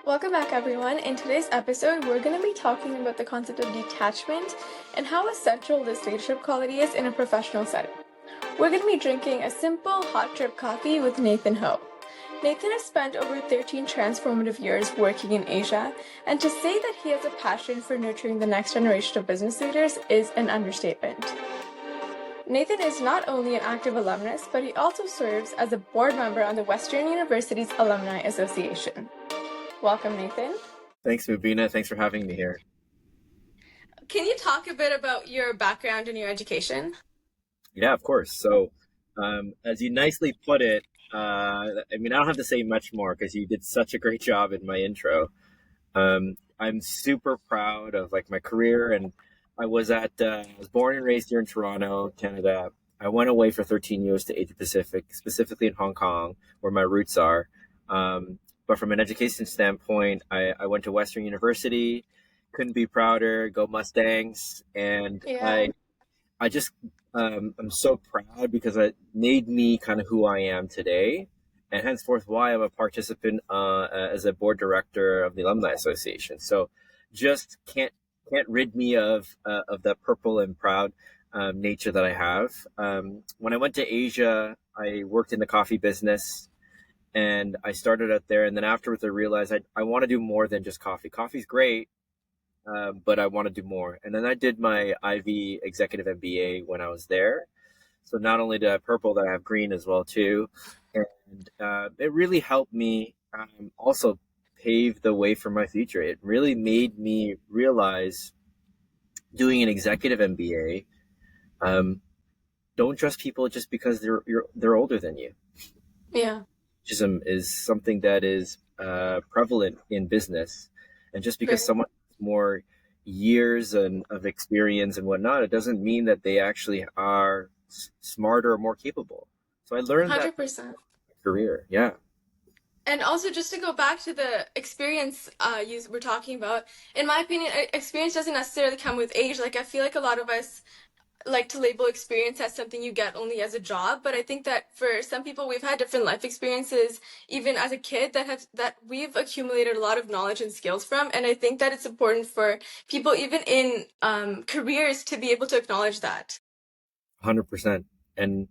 Welcome back, everyone. In today's episode, we're going to be talking about the concept of detachment and how essential this leadership quality is in a professional setting. We're going to be drinking a simple hot drip coffee with Nathan Ho. Nathan has spent over 13 transformative years working in Asia, and to say that he has a passion for nurturing the next generation of business leaders is an understatement. Nathan is not only an active alumnus, but he also serves as a board member on the Western University's Alumni Association. Welcome, Nathan. Thanks, Mubina. Thanks for having me here. Can you talk a bit about your background and your education? Yeah, of course. So, as you nicely put it, I don't have to say much more because you did such a great job in my intro. I'm super proud of my career, and I was born and raised here in Toronto, Canada. I went away for 13 years to Asia Pacific, specifically in Hong Kong, where my roots are. But from an education standpoint, I went to Western University. Couldn't be prouder. Go Mustangs! And Yeah. I just I'm so proud because it made me kind of who I am today, and henceforth why I'm a participant as a board director of the Alumni Association. So just can't rid me of that purple and proud nature that I have. When I went to Asia, I worked in the coffee business. And I started out there, and then afterwards I realized I want to do more than just coffee. Coffee's great, but I want to do more. And then I did my Ivy Executive MBA when I was there. So not only did I have purple, that I have green as well too, and it really helped me also pave the way for my future. It really made me realize doing an executive MBA. Don't trust people just because they're older than you. Yeah. Is something that is prevalent in business, and just because Right. someone has more years of experience and whatnot, it doesn't mean that they actually are smarter or more capable. So I learned that 100%. in my career. Yeah. And also, just to go back to the experience you were talking about, in my opinion, experience doesn't necessarily come with age. Like, I feel like a lot of us like to label experience as something you get only as a job, but I think that for some people we've had different life experiences even as a kid that we've accumulated a lot of knowledge and skills from, and I think that it's important for people even in careers to be able to acknowledge that. 100%. And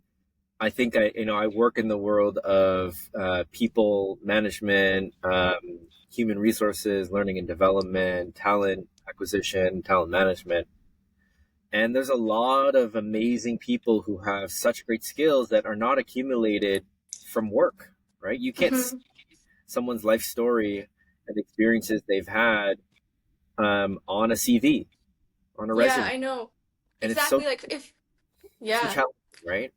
I think I work in the world of people management, human resources, learning and development, talent acquisition, talent management. And there's a lot of amazing people who have such great skills that are not accumulated from work, right? You can't see Hmm. someone's life story and experiences they've had on a CV, on a Yeah, resume. I know. And it's so, Exactly, like if so yeah. challenging, right?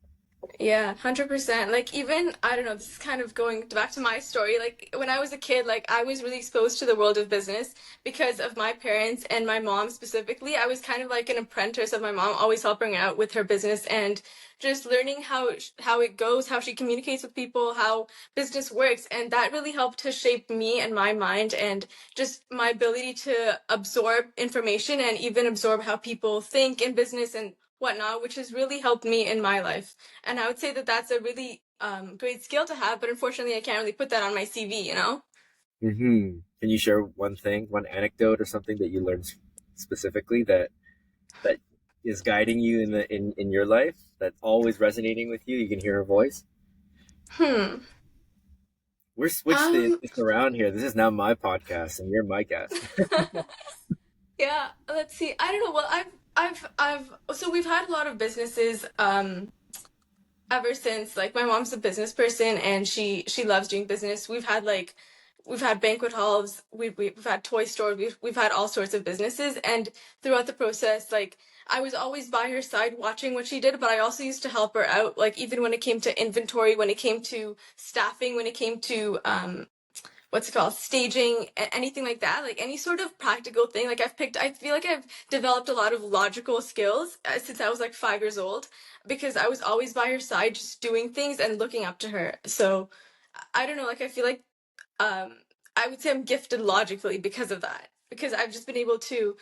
Yeah, 100%. Like, even, I don't know, this is kind of going back to my story. Like, when I was a kid, like, I was really exposed to the world of business because of my parents and my mom specifically. I was kind of like an apprentice of my mom, always helping her out with her business and just learning how it goes, how she communicates with people, how business works. And that really helped to shape me and my mind and just my ability to absorb information and even absorb how people think in business and whatnot, which has really helped me in my life. And I would say that that's a really great skill to have, but unfortunately, I can't really put that on my CV, you know? Can you share one thing, one anecdote or something that you learned specifically that is guiding you in your life, that's always resonating with you? You can hear her voice. Hmm. We're switched Um, this around here. This is now my podcast, and you're my guest. yeah, let's see. I don't know. Well, so we've had a lot of businesses, ever since. Like, my mom's a business person and she loves doing business. We've had banquet halls, we've had toy stores, we've had all sorts of businesses, and throughout the process, like, I was always by her side watching what she did, but I also used to help her out, like, even when it came to inventory, when it came to staffing, when it came to what's it called, staging, anything like that, like any sort of practical thing. Like, I feel like I've developed a lot of logical skills since I was like 5 years old, because I was always by her side just doing things and looking up to her. So I don't know, like, I feel like um I would say I'm gifted logically because of that, because I've just been able to,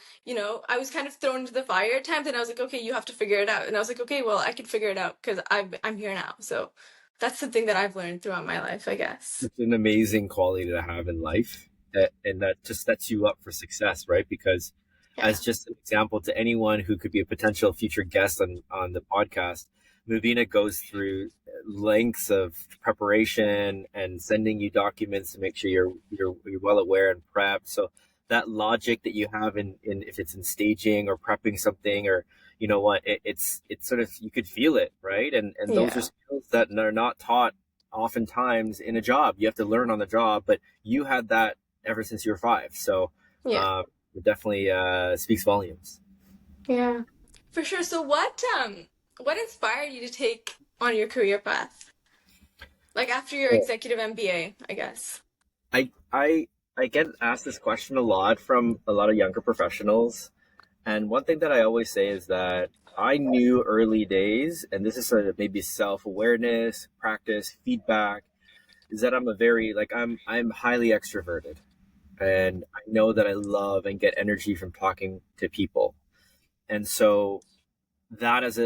I was kind of thrown into the fire at times, and I was like, okay, you have to figure it out, and I was like, okay, well, I can figure it out because I'm here now. So that's the thing that I've learned throughout my life, I guess. It's an amazing quality to have in life. and that just sets you up for success, right? Because as Yeah. just an example to anyone who could be a potential future guest on the podcast, Mubina goes through lengths of preparation and sending you documents to make sure you're well aware and prepped. So that logic that you have in if it's in staging or prepping something, or you know what, it's sort of, you could feel it, right? And those are Yeah. skills that are not taught oftentimes in a job. You have to learn on the job, but you had that ever since you were 5. So Yeah. it definitely speaks volumes. Yeah. For sure. So what inspired you to take on your career path? Like after your Well, executive MBA, I guess. I I I get asked this question a lot from a lot of younger professionals, and one thing that I always say is that I knew early days, and this is sort of maybe self awareness, practice, feedback, is that I'm a very like I'm highly extroverted, and I know that I love and get energy from talking to people, and so that as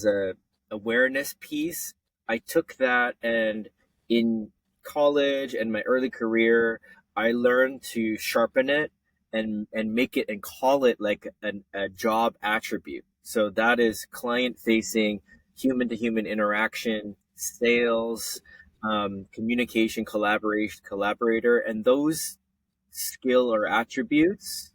a awareness piece, I took that, and in college and my early career, I learned to sharpen it and make it and call it like a job attribute. So that is client facing, human to human interaction, sales, communication, collaboration, collaborator, and those skill or attributes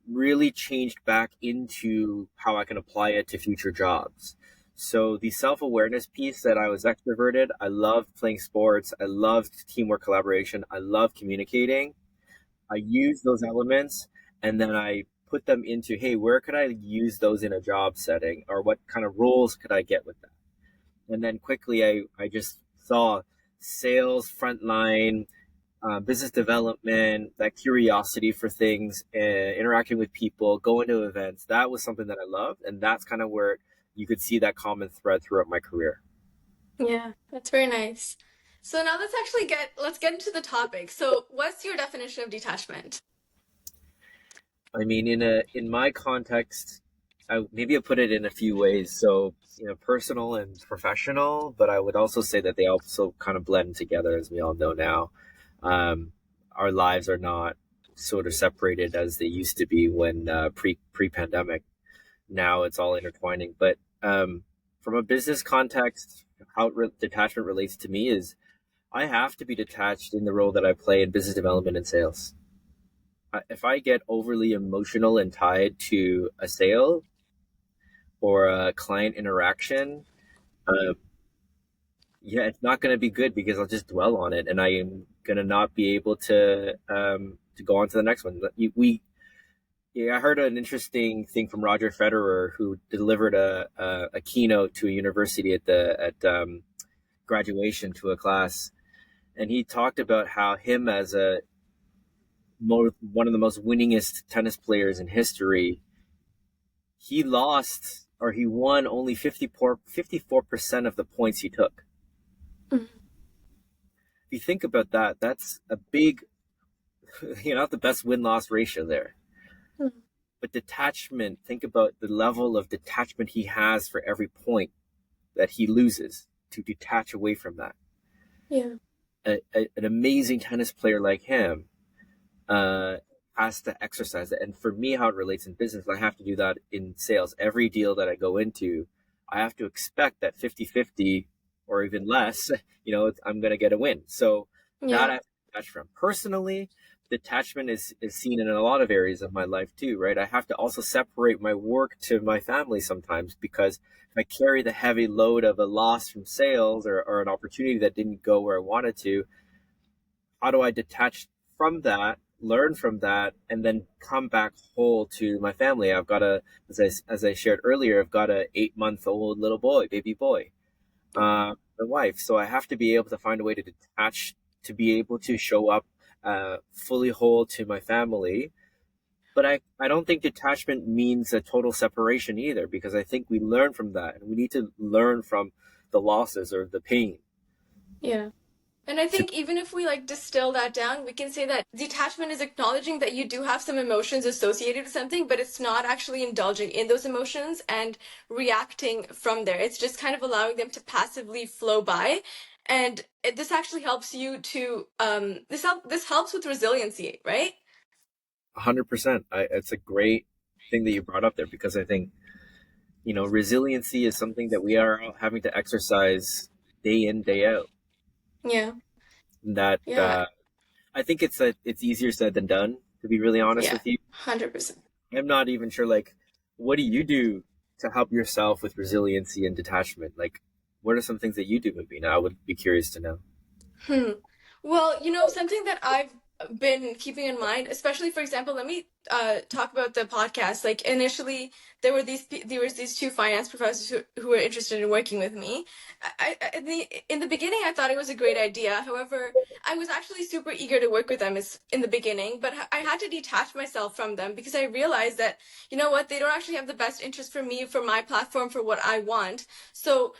really changed back into how I can apply it to future jobs. So the self awareness piece, that I was extroverted, I loved playing sports, I loved teamwork, collaboration, I love communicating. I use those elements, and then I put them into, hey, where could I use those in a job setting, or what kind of roles could I get with that? And then quickly I just saw sales, frontline, business development, that curiosity for things, interacting with people, going to events. That was something that I loved, and that's kind of where you could see that common thread throughout my career. Yeah, that's very nice. So now let's get into the topic. So what's your definition of detachment? I mean, in my context, maybe I put it in a few ways. So personal and professional, but I would also say that they also kind of blend together, as we all know now. Um, our lives are not sort of separated as they used to be when pre pandemic. Now it's all intertwining. But from a business context, how detachment relates to me is I have to be detached in the role that I play in business development and sales. If I get overly emotional and tied to a sale or a client interaction, uh, yeah, it's not going to be good, because I'll just dwell on it, and I am going to not be able to go on to the next one. Yeah, I heard an interesting thing from Roger Federer, who delivered a keynote to a university at graduation to a class, and he talked about how him as one of the most winningest tennis players in history, he lost or he won only 54% of the points he took. Mhm. If you think about that, that's a big, not the best win loss ratio there. But detachment, think about the level of detachment he has for every point that he loses, to detach away from that. Yeah. An amazing tennis player like him uh, has to exercise it. And for me, how it relates in business, I have to do that in sales. Every deal that I go into, I have to expect that 50-50 or even less, I'm going to get a win. So that I Yeah. have to detach from. Personally, detachment is seen in a lot of areas of my life too, right? I have to also separate my work to my family sometimes, because if I carry the heavy load of a loss from sales, or an opportunity that didn't go where I wanted to, how do I detach from that, learn from that, and then come back whole to my family? I've got as I shared earlier, I've got a 8-month-old little boy, baby boy, my wife. So I have to be able to find a way to detach, to be able to show up fully whole to my family. But I don't think detachment means a total separation either, because I think we learn from that, and we need to learn from the losses or the pain. Yeah. And I To think even if we like distill that down, we can say that detachment is acknowledging that you do have some emotions associated with something, but it's not actually indulging in those emotions and reacting from there. It's just kind of allowing them to passively flow by. And this actually helps you to this helps with resiliency, right? 100%. It's a great thing that you brought up there, because I think, resiliency is something that we are having to exercise day in, day out. Yeah. That Yeah. I think it's easier said than done, to be really honest Yeah. with you. 100%. I'm not even sure, like, what do you do to help yourself with resiliency and detachment? Like, what are some things that you do, Mubina? I would be curious to know. Hmm. Well, something that I've been keeping in mind, especially for example, let me talk about the podcast. Like initially, there was these two finance professors who were interested in working with me. In the beginning, I thought it was a great idea. However, I was actually super eager to work with them in the beginning, but I had to detach myself from them because I realized that you know what, they don't actually have the best interest for me, for my platform, for what I want. So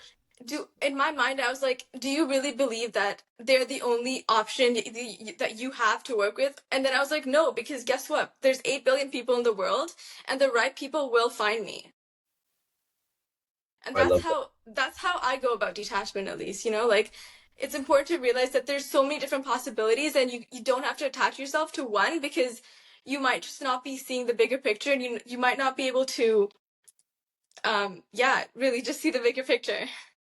do in my mind I was like, do you really believe that they're the only option that you have to work with? And then I was like, no, because guess what, there's 8 billion people in the world, and the right people will find me. And I love that. that's how I go about detachment, at least, like it's important to realize that there's so many different possibilities, and you don't have to attach yourself to one, because you might just not be seeing the bigger picture, and you might not be able to yeah, really just see the bigger picture.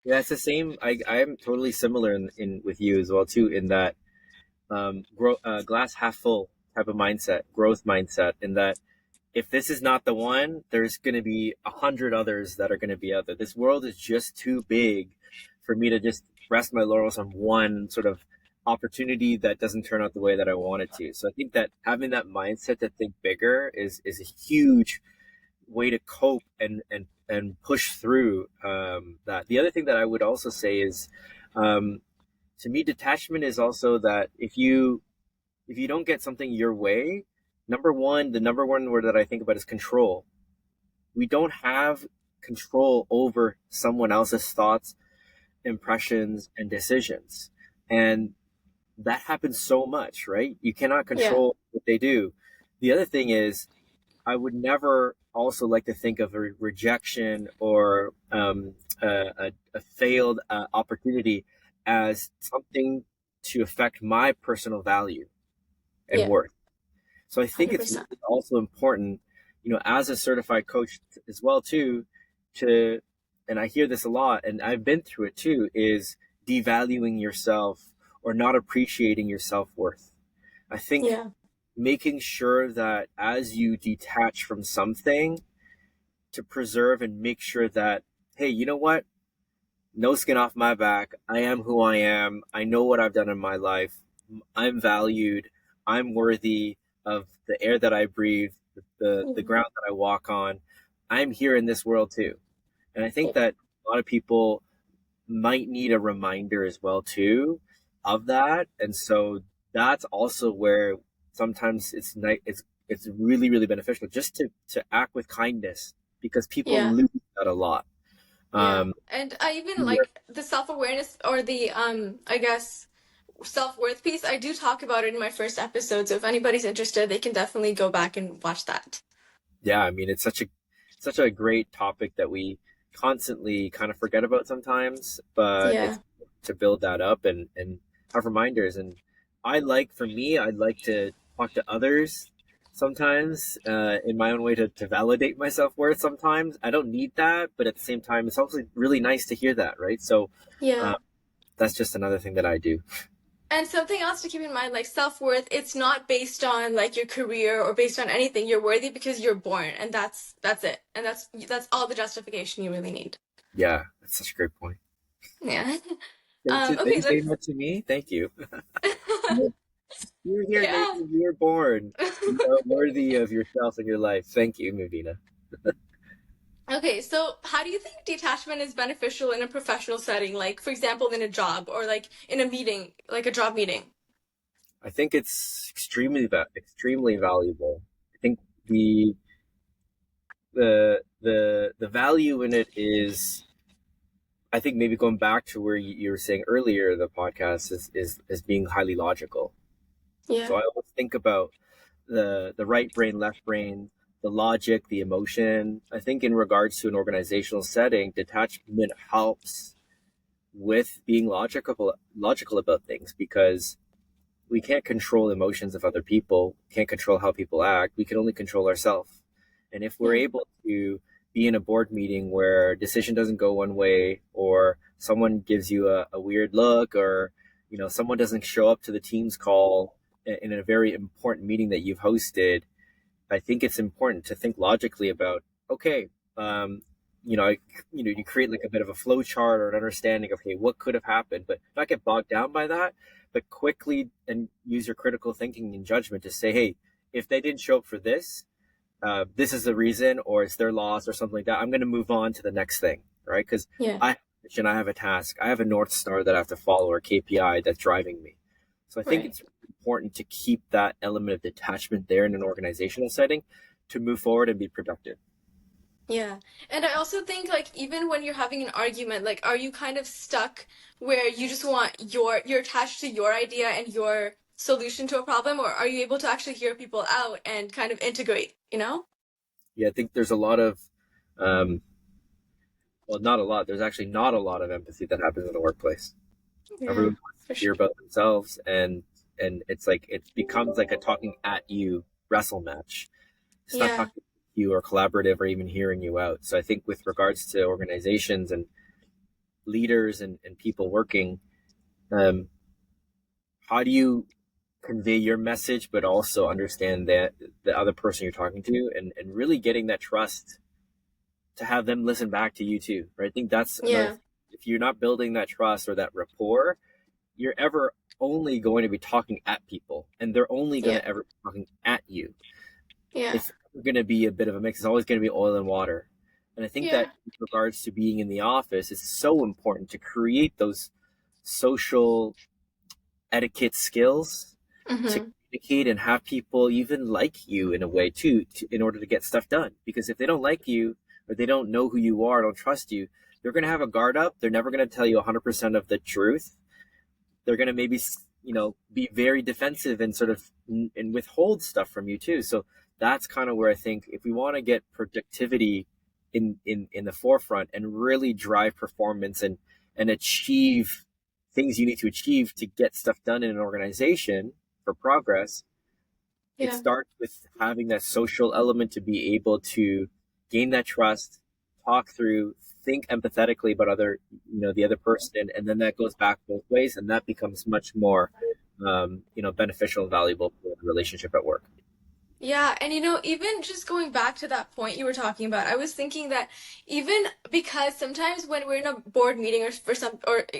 Yeah, it's the same. I'm totally similar in with you as well too. In that glass half full type of mindset, growth mindset. In that, if this is not the one, there's going to be 100 others that are going to be out there. This world is just too big for me to just rest my laurels on one sort of opportunity that doesn't turn out the way that I want it to. So I think that having that mindset to think bigger is a huge way to cope and push through that. The other thing that I would also say is, um, to me, detachment is also that if you don't get something your way, the number one word that I think about is control. We don't have control over someone else's thoughts, impressions, and decisions. And that happens so much, right? You cannot Yeah. control what they do. The other thing is, I would never also like to think of a rejection or a failed opportunity as something to affect my personal value and Yeah. worth. So I think it's 100%. really also important, as a certified coach as well too, to, and I hear this a lot, and I've been through it too, is devaluing yourself or not appreciating your self worth. I think Yeah. making sure that as you detach from something, to preserve and make sure that, hey, you know what? No skin off my back. I am who I am. I know what I've done in my life. I'm valued. I'm worthy of the air that I breathe, the Mhm. ground that I walk on. I'm here in this world too. And I think Yeah. that a lot of people might need a reminder as well too of that. And so that's also where sometimes it's really really beneficial just to act with kindness, because people Yeah. lose that a lot. Yeah. Um, And I even like the self-awareness, or the I guess self-worth piece. I do talk about it in my first episode, so if anybody's interested, they can definitely go back and watch that. yeah, I mean, it's such a great topic that we constantly kind of forget about sometimes, but Yeah. it's to build that up and have reminders. And for me, I'd like to talk to others sometimes, in my own way to validate my self-worth. Sometimes I don't need that, but at the same time, it's also really nice to hear that, right? So uh, Yeah. that's just another thing that I do. And something else to keep in mind, like self-worth, it's not based on like your career or based on anything. You're worthy because you're born, and that's it. And that's all the justification you really need. Yeah, that's such a great point. Yeah. Did Okay, you say let's that to me? Thank you. You're here, yeah. Nathan. You were born. You are worthy of yourself and your life. Thank you, Mubina. Okay, so how do you think detachment is beneficial in a professional setting? Like, for example, in a job, or like in a meeting, like a job meeting? I think it's extremely valuable. I think the the value in it is, I think, maybe going back to where you were saying earlier, the podcast is being highly logical. So Yeah. I always think about the right brain, left brain, the logic, the emotion. I think in regards to an organizational setting, detachment helps with being logical about things, because we can't control emotions of other people, can't control how people act. We can only control ourselves. And if we're Yeah. able to be in a board meeting where a decision doesn't go one way, or someone gives you a weird look, or someone doesn't show up to the team's call in a very important meeting that you've hosted, I think it's important to think logically about, okay, um, you create like a bit of a flow chart or an understanding of, okay, what could have happened, but not get bogged down by that, but quickly and use your critical thinking and judgment to say, hey, if they didn't show up for this, this is the reason, or it's their loss or something like that. I'm going to move on to the next thing, right? Because Yeah. I have a task, I have a North Star that I have to follow, or KPI that's driving me. So I think Right. it's important to keep that element of detachment there in an organizational setting to move forward and be productive. Yeah. And I also think like even when you're having an argument, like are you kind of stuck where you just want you're attached to your idea and your solution to a problem, or are you able to actually hear people out and kind of integrate, you know? Yeah, I think there's a lot of, um, well, not a lot. There's actually not a lot of empathy that happens in the workplace. Yeah, Everyone wants to for hear sure. about themselves, and it's like it becomes like a talking at you wrestle match. It's not Yeah. talking to you or collaborative or even hearing you out. So I think with regards to organizations and leaders and people working, um, how do you convey your message, but also understand that the other person you're talking to, and really getting that trust to have them listen back to you too, right? I think that's another Yeah. thing. If you're not building that trust or that rapport, you're ever only going to be talking at people, and they're only going Yeah. to ever be talking at you. Yeah. It's going to be a bit of a mix. It's always going to be oil and water. And I think that Yeah. with regards to being in the office, it's so important to create those social etiquette skills to Mm-hmm. communicate and have people even like you in a way too, in order to get stuff done. Because if they don't like you, or they don't know who you are, don't trust you, they're going to have a guard up. They're never going to tell you 100% of the truth. They're going to maybe be very defensive and sort of and withhold stuff from you too. So that's kind of where I think if we want to get productivity in the forefront and really drive performance and achieve things you need to achieve to get stuff done in an organization for progress, it Yeah. starts with having that social element to be able to gain that trust, talk through, think empathetically about the other person, and then that goes back both ways, and that becomes much more, beneficial and valuable for the relationship at work. Yeah, and even just going back to that point you were talking about, I was thinking that even because sometimes when we're in a board meeting or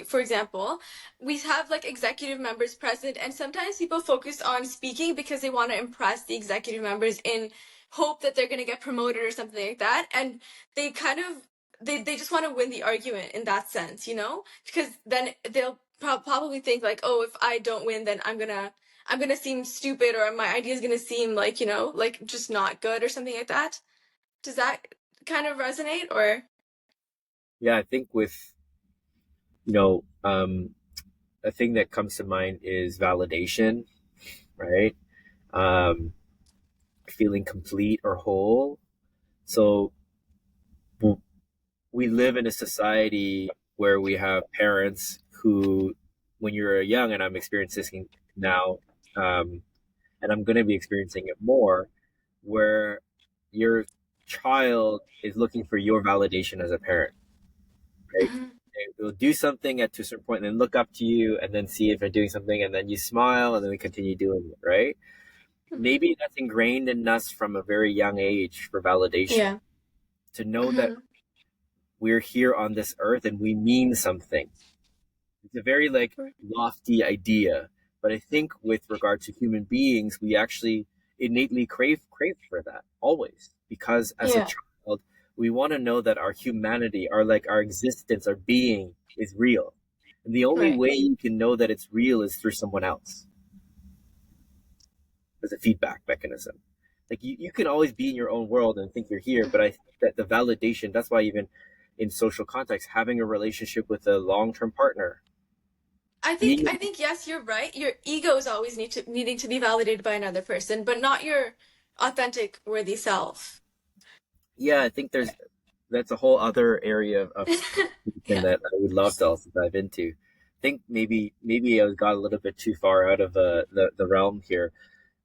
for example, we have like executive members present, and sometimes people focus on speaking because they want to impress the executive members in hope that they're going to get promoted or something like that, and they kind of they just want to win the argument in that sense, because then they'll probably think like, oh, if I don't win, then I'm gonna seem stupid or my idea is gonna seem like, like just not good or something like that. Does that kind of resonate or? Yeah, I think with you know, a thing that comes to mind is validation, right? Um, Feeling complete or whole. So we live in a society where we have parents who, when you're young, and I'm experiencing now, um, and I'm going to be experiencing it more, where your child is looking for your validation as a parent, right? Mhm. They'll do something at to a certain point and then look up to you and then see if they're doing something and then you smile and then they continue doing it, right? Mhm. Maybe that's ingrained in us from a very young age for validation, Yeah. to know that Mhm. we're here on this earth and we mean something. It's a very like lofty idea, but I think with regard to human beings, we actually innately crave for that always, because as a Yeah. child, we want to know that our humanity, our existence, our being is real, and the only Right. way you can know that it's real is through someone else as a feedback mechanism. Like you can always be in your own world and think you're here, but I think that the validation, that's why even in social context, having a relationship with a long-term partner, I think being I think yes, you're right. Your ego is always needing to be validated by another person, but not your authentic worthy self. yeah, I think that's a whole other area of conversation Yeah. that I would love to also dive into. I think maybe I got a little bit too far out of the realm here,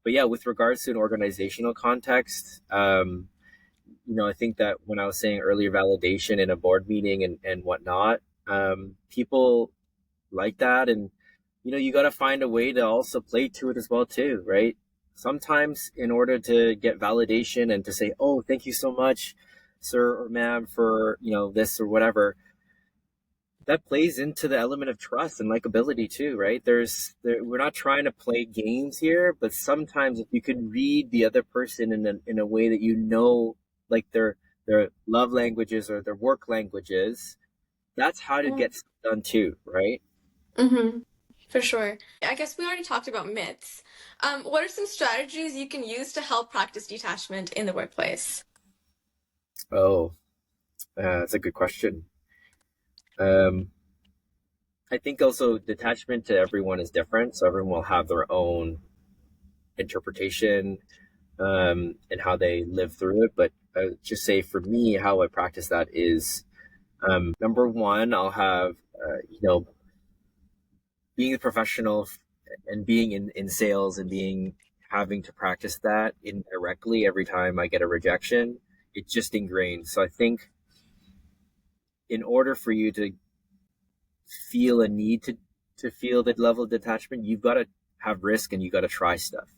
but yeah, with regards to an organizational context, I think that when I was saying earlier validation in a board meeting and whatnot, people like that, and you got to find a way to also play to it as well too, right? Sometimes in order to get validation and to say, oh, thank you so much, sir or ma'am, for this or whatever, that plays into the element of trust and likability too, right? We're not trying to play games here, but sometimes if you can read the other person in a way that like their love languages or their work languages, that's how to Yeah. get stuff done too, right? Mm-hmm. For sure. I guess we already talked about myths. What are some strategies you can use to help practice detachment in the workplace? Oh, that's a good question. Um, I think also detachment to everyone is different, so everyone will have their own interpretation and how they live through it. But just say for me, how I practice that is number one, I'll have being a professional and being in sales and being having to practice that indirectly every time I get a rejection. It's just ingrained. So I think in order for you to feel a need to feel that level of detachment, you've got to have risk and you got to try stuff.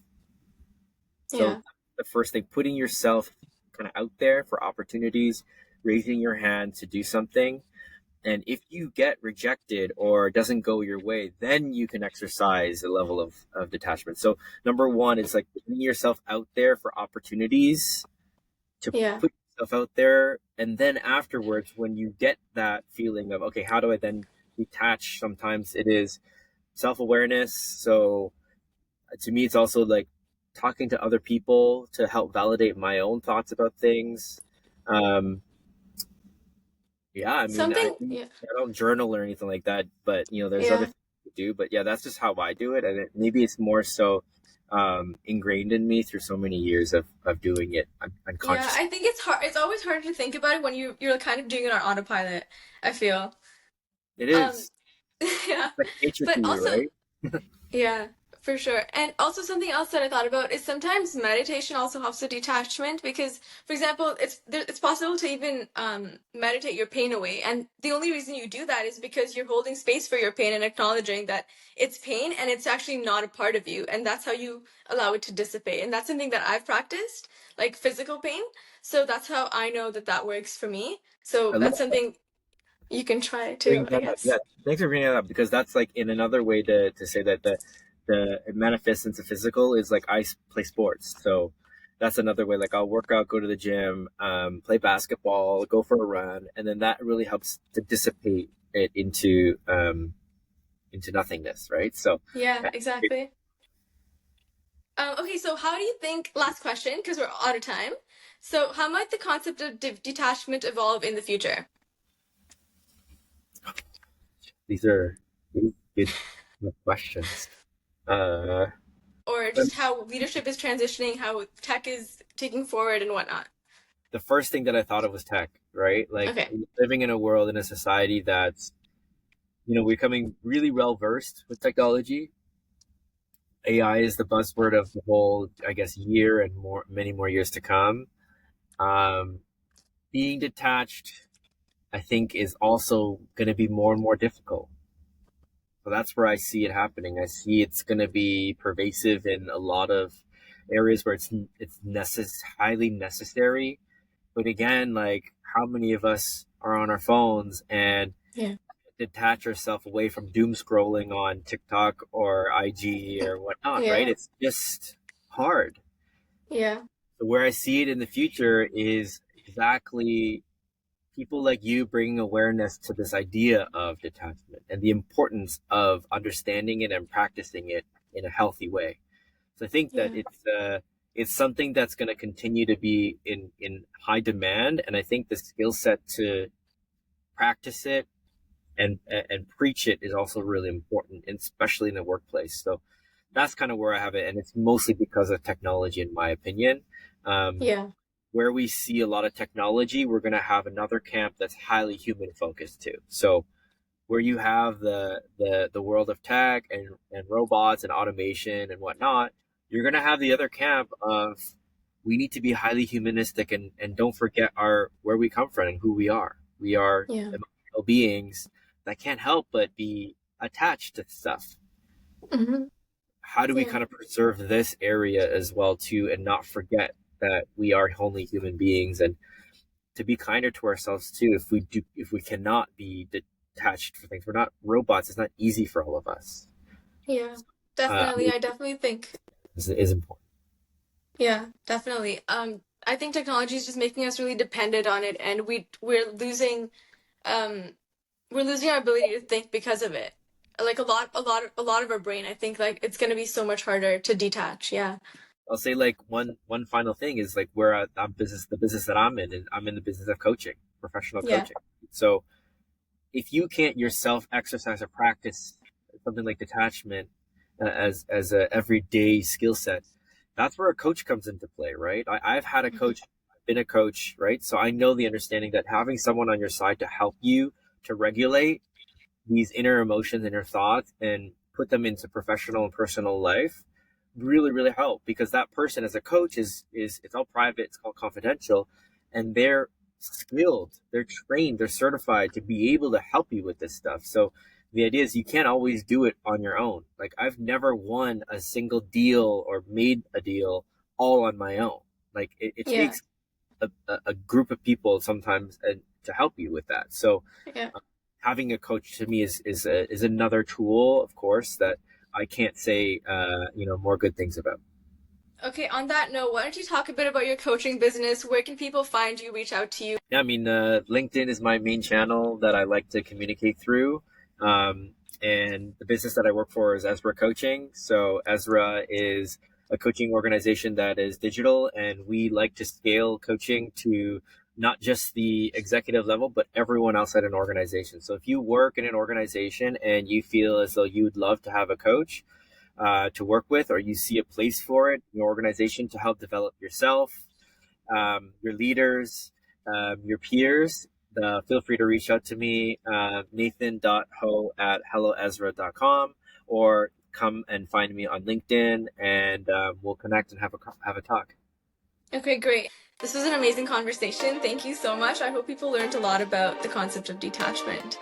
So Yeah. the first thing, putting yourself kind of out there for opportunities, raising your hand to do something. And if you get rejected or it doesn't go your way, then you can exercise a level of detachment. So number one is like putting yourself out there for opportunities to Yeah. put yourself out there. And then afterwards, when you get that feeling of, okay, how do I then detach? Sometimes it is self-awareness. So to me, it's also like talking to other people to help validate my own thoughts about things. Um, yeah, I mean, Something, yeah. I don't journal or anything like that, but there's other Yeah. things to do. But yeah, that's just how I do it, and maybe it's more so ingrained in me through so many years of doing it Yeah, unconsciously. I think it's hard. It's always hard to think about it when you're kind of doing it on autopilot, I feel. It Um, is yeah. like nature But to you, also, right? yeah, for sure. And also something else that I thought about is sometimes meditation also helps with detachment because, for example, it's possible to even meditate your pain away, and the only reason you do that is because you're holding space for your pain and acknowledging that it's pain and it's actually not a part of you, and that's how you allow it to dissipate. And that's something that I've practiced, like physical pain. So that's how I know that that works for me. So I love that's something you can try too, bringing I that up. Yeah, guess. thanks for bringing that up because that's like in another way to say that the it manifests into physical is like play sports. So that's another way. Like I'll work out, go to the gym, play basketball, go for a run, and then that really helps to dissipate it into nothingness, right? So Yeah, yeah, exactly. Okay, so how do you think, last question, because we're out of time. So, how might the concept of detachment evolve in the future? these are good questions. Uh, Or just how leadership is transitioning, how tech is taking forward, and whatnot? the first thing that I thought of was tech, right? Like Okay. living in a world in a society that's becoming really well versed with technology. AI is the buzzword of the whole, I guess, year and many more years to come. Um, Being detached, I think, is also going to be more and more difficult. So that's where I see it happening. I see it's going to be pervasive in a lot of areas where highly necessary. But again, like how many of us are on our phones and Yeah. detach ourselves away from doom scrolling on TikTok or IG or whatnot, right? Yeah. It's just hard. Yeah. So where I see it in the future is exactly people like you bringing awareness to this idea of detachment and the importance of understanding it and practicing it in a healthy way. So I think that Yeah. it's something that's going to continue to be in high demand, and I think the skill set to practice it and preach it is also really important, especially in the workplace. So that's kind of where I have it, and it's mostly because of technology, in my opinion. Um, Yeah. where we see a lot of technology, we're going to have another camp that's highly human focused too. So where you have the world of tech and robots and automation and whatnot, you're going to have the other camp of we need to be highly humanistic and don't forget our where we come from and who we are. We are Yeah. emotional beings that can't help but be attached to stuff. Hmm. How do we Yeah. kind of preserve this area as well too and not forget that we are only human beings and to be kinder to ourselves too if we cannot be detached for things. We're not robots. It's not easy for all of us. Yeah. I Definitely. mean, I definitely think. is important. Yeah, definitely. I think technology is just making us really dependent on it, and um we're losing our ability to think because of it. Like a lot of our brain. I think like it's gonna be so much harder to detach. Yeah. I'll say like one final thing is like where I'm business the business that I'm in, and I'm in the business of coaching, professional Yeah. coaching. So if you can't yourself exercise or practice something like detachment as a everyday skill set, that's where a coach comes into play, right? I've had a Hmm. coach, I've been a coach, right? So I know the understanding that having someone on your side to help you to regulate these inner emotions, inner thoughts, and put them into professional and personal life really help because that person as a coach is it's all private, it's all confidential, and they're skilled, they're trained, they're certified to be able to help you with this stuff. So the idea is you can't always do it on your own. Like I've never won a single deal or made a deal all on my own. Like it Yeah. takes a group of people sometimes to help you with that. So Yeah. having a coach to me is another tool, of course, that I can't say more good things about. Okay, on that note, why don't you talk a bit about your coaching business? Where can people find you, reach out to you? Yeah, I mean, LinkedIn is my main channel that I like to communicate through. Um, and the business that I work for is Ezra Coaching. So Ezra is a coaching organization that is digital, and we like to scale coaching to not just the executive level, but everyone else at an organization. So if you work in an organization and you feel as though you would love to have a coach to work with, or you see a place for it in your organization to help develop yourself, your leaders, your peers, feel free to reach out to me, nathan.ho@helloezra.com, or come and find me on LinkedIn, and we'll connect and have a talk. Okay, great. This was an amazing conversation. Thank you so much. I hope people learned a lot about the concept of detachment.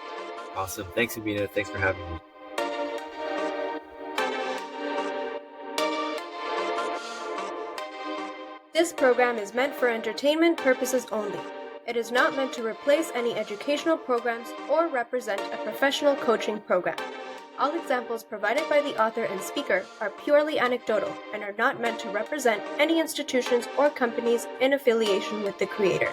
Awesome. Thanks, Mubina. Thanks for having me. This program is meant for entertainment purposes only. It is not meant to replace any educational programs or represent a professional coaching program. All examples provided by the author and speaker are purely anecdotal and are not meant to represent any institutions or companies in affiliation with the creator.